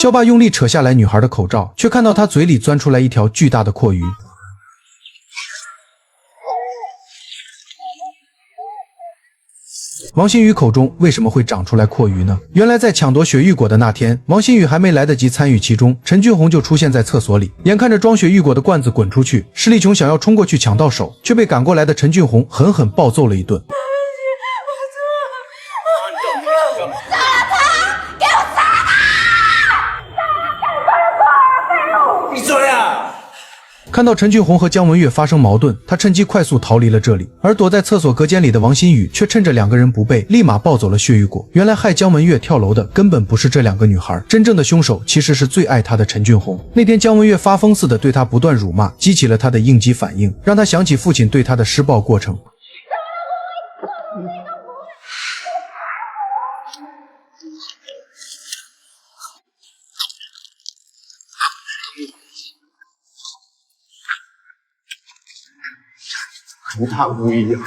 校霸用力扯下来女孩的口罩，却看到她嘴里钻出来一条巨大的阔鱼。王新宇口中为什么会长出来阔鱼呢？原来在抢夺雪玉果的那天，王新宇还没来得及参与其中，陈俊宏就出现在厕所里，眼看着装雪玉果的罐子滚出去，施丽琼想要冲过去抢到手，却被赶过来的陈俊宏狠狠暴揍了一顿。看到陈俊宏和姜文月发生矛盾，他趁机快速逃离了这里，而躲在厕所隔间里的王新宇却趁着两个人不备，立马抱走了血玉果。原来害姜文月跳楼的根本不是这两个女孩，真正的凶手其实是最爱她的陈俊宏。那天姜文月发疯似的对他不断辱骂，激起了他的应激反应，让他想起父亲对他的施暴过程。跟他不一样，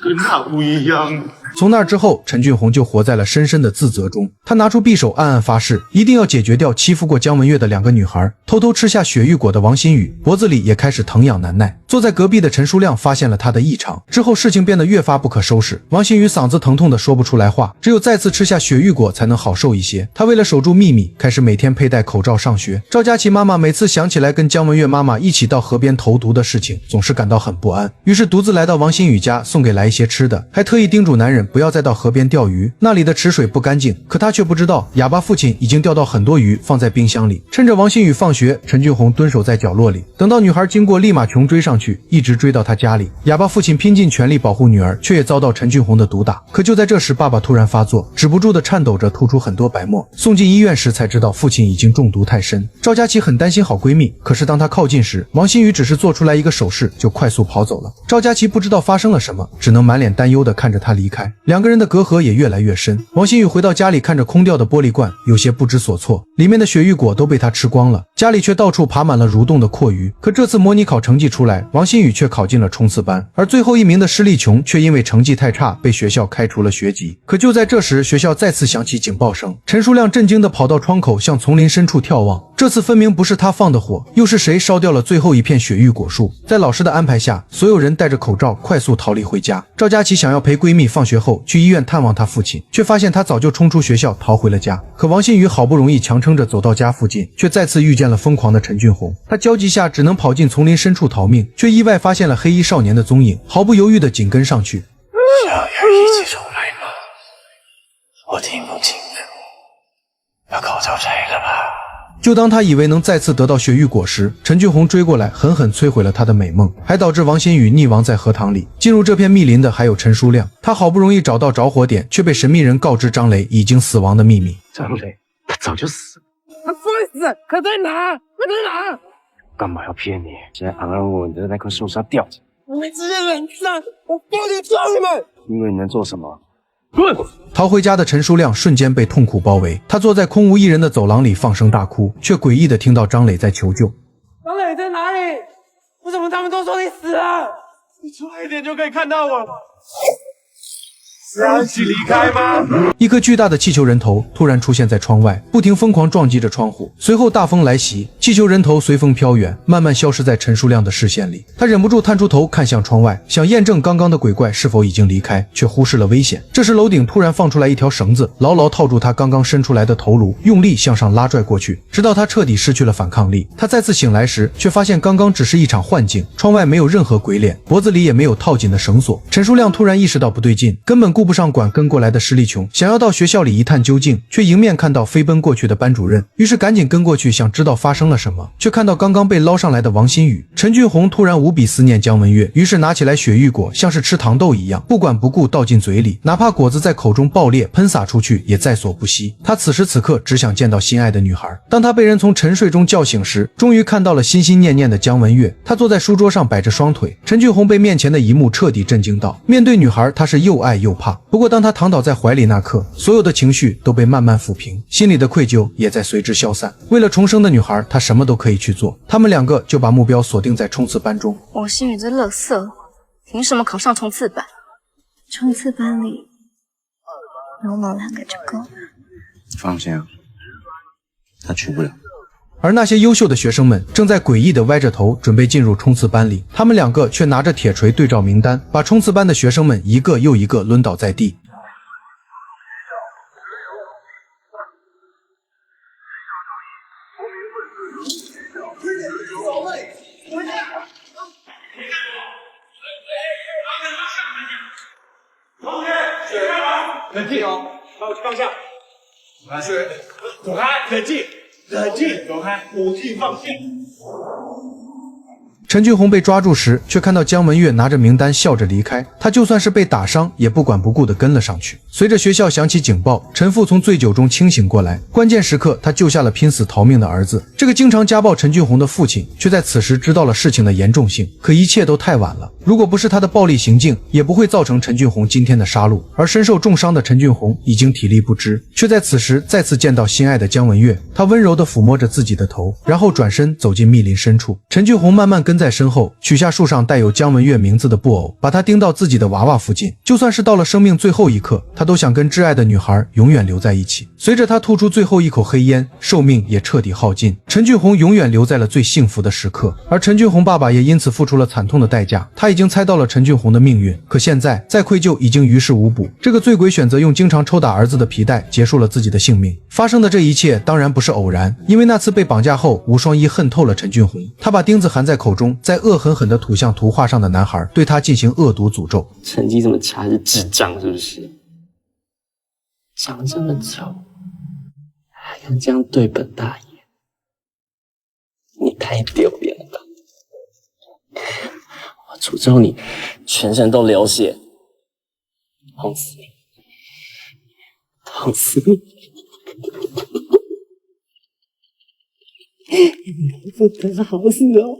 跟他不一样。从那之后，陈俊宏就活在了深深的自责中。他拿出匕首，暗暗发誓，一定要解决掉欺负过姜文月的两个女孩。偷偷吃下雪玉果的王新宇，脖子里也开始疼痒难耐。坐在隔壁的陈书亮发现了他的异常，之后事情变得越发不可收拾。王新宇嗓子疼痛的说不出来话，只有再次吃下雪玉果才能好受一些。他为了守住秘密，开始每天佩戴口罩上学。赵佳琪妈妈每次想起来跟姜文月妈妈一起到河边投毒的事情，总是感到很不安，于是独自来到王新宇家，送给来一些吃的，还特意叮嘱男人不要再到河边钓鱼，那里的池水不干净。可他却不知道，哑巴父亲已经钓到很多鱼放在冰箱里。趁着王新宇放学，陈俊宏蹲守在角落里，等到女孩经过，立马穷追上去，一直追到他家里。哑巴父亲拼尽全力保护女儿，却也遭到陈俊宏的毒打。可就在这时，爸爸突然发作，止不住的颤抖着，吐出很多白沫。送进医院时才知道父亲已经中毒太深。赵佳琪很担心好闺蜜，可是当她靠近时，王新宇只是做出来一个手势就快速跑走了。赵佳琪不知道发生了什么，只能满脸担忧地看着他离开。两个人的隔阂也越来越深。王新宇回到家里，看着空掉的玻璃罐，有些不知所措，里面的雪玉果都被他吃光了，家里却到处爬满了蠕动的阔鱼。可这次模拟考成绩出来，王新宇却考进了冲刺班，而最后一名的施丽琼却因为成绩太差被学校开除了学籍。可就在这时，学校再次响起警报声，陈书亮震惊地跑到窗口，向丛林深处眺望。这次分明不是他放的火，又是谁烧掉了最后一片雪玉果树？在老师的安排下，所有人戴着口罩快速逃离回家。赵佳琪想要陪闺蜜放学后去医院探望她父亲，却发现他早就冲出学校逃回了家。可王新宇好不容易强撑着走到家附近，却再次遇见了疯狂的陈俊宏。他焦急下只能跑进丛林深处逃命，却意外发现了黑衣少年的踪影，毫不犹豫地紧跟上去。小人一起重来吗？我听不清楚，把口罩摘了吧。就当他以为能再次得到雪玉果时，陈俊宏追过来，狠狠摧毁了他的美梦，还导致王新宇溺亡在河塘里。进入这片密林的还有陈书亮，他好不容易找到着火点，却被神秘人告知张雷已经死亡的秘密。张磊，他早就死了。他不会死，可在哪？可在哪？干嘛要骗你？现在安安稳稳的那棵树上吊着。你们这些人渣，我报警抓你们！因为你能做什么？滚！逃回家的陈书亮瞬间被痛苦包围，他坐在空无一人的走廊里放声大哭，却诡异地听到张磊在求救。张磊在哪里？为什么他们都说你死了？你快一点就可以看到我。是要一起离开吗？一颗巨大的气球人头突然出现在窗外，不停疯狂撞击着窗户。随后大风来袭，气球人头随风飘远，慢慢消失在陈书亮的视线里。他忍不住探出头看向窗外，想验证刚刚的鬼怪是否已经离开，却忽视了危险。这时楼顶突然放出来一条绳子，牢牢套住他刚刚伸出来的头颅，用力向上拉拽过去，直到他彻底失去了反抗力。他再次醒来时，却发现刚刚只是一场幻境，窗外没有任何鬼脸，脖子里也没有套紧的绳索。陈书亮突然意识到不对劲，根本顾不上管跟过来的施丽琼，想要到学校里一探究竟，却迎面看到飞奔过去的班主任，于是赶紧跟过去想知道发生了什么，却看到刚刚被捞上来的王新宇。陈俊宏突然无比思念姜文月，于是拿起来雪玉果，像是吃糖豆一样不管不顾倒进嘴里，哪怕果子在口中爆裂喷洒出去也在所不惜。他此时此刻只想见到心爱的女孩。当他被人从沉睡中叫醒时，终于看到了心心念念的姜文月。他坐在书桌上摆着双腿，陈俊宏被面前的一幕彻底震惊到，面对女孩他是又爱又怕。不过当他躺倒在怀里那刻，所有的情绪都被慢慢抚平，心里的愧疚也在随之消散。为了重生的女孩，他什么都可以去做。他们两个就把目标锁定在冲刺班中。王新宇这垃圾，凭什么考上冲刺班？冲刺班里有我们两个就够了。放心啊，他去不了。而那些优秀的学生们正在诡异地歪着头准备进入冲刺班里，他们两个却拿着铁锤对照名单，把冲刺班的学生们一个又一个抡倒在地。冷静哦，把武器放下。来，走开，冷静，冷静，走开，武器放下。陈俊宏被抓住时，却看到姜文月拿着名单笑着离开。他就算是被打伤，也不管不顾地跟了上去。随着学校响起警报，陈父从醉酒中清醒过来。关键时刻，他救下了拼死逃命的儿子。这个经常家暴陈俊宏的父亲，却在此时知道了事情的严重性。可一切都太晚了。如果不是他的暴力行径，也不会造成陈俊宏今天的杀戮。而身受重伤的陈俊宏已经体力不支，却在此时再次见到心爱的姜文月。他温柔地抚摸着自己的头，然后转身走进密林深处。陈俊宏慢慢跟在身后，取下树上带有姜文月名字的布偶，把它钉到自己的娃娃附近。就算是到了生命最后一刻，他都想跟挚爱的女孩永远留在一起。随着他吐出最后一口黑烟，寿命也彻底耗尽。陈俊宏永远留在了最幸福的时刻，而陈俊宏爸爸也因此付出了惨痛的代价。他已经猜到了陈俊宏的命运，可现在再愧疚已经于事无补。这个醉鬼选择用经常抽打儿子的皮带结束了自己的性命。发生的这一切当然不是偶然，因为那次被绑架后，吴双一恨透了陈俊宏，他把钉子含在口中，再恶狠狠地吐向图画上的男孩，对他进行恶毒诅咒。成绩这么差是智障是不是？长这么丑，还敢这样对本大爷？你太丢脸了吧！我诅咒你，全身都流血，痛死你，痛死你！不得好死哦！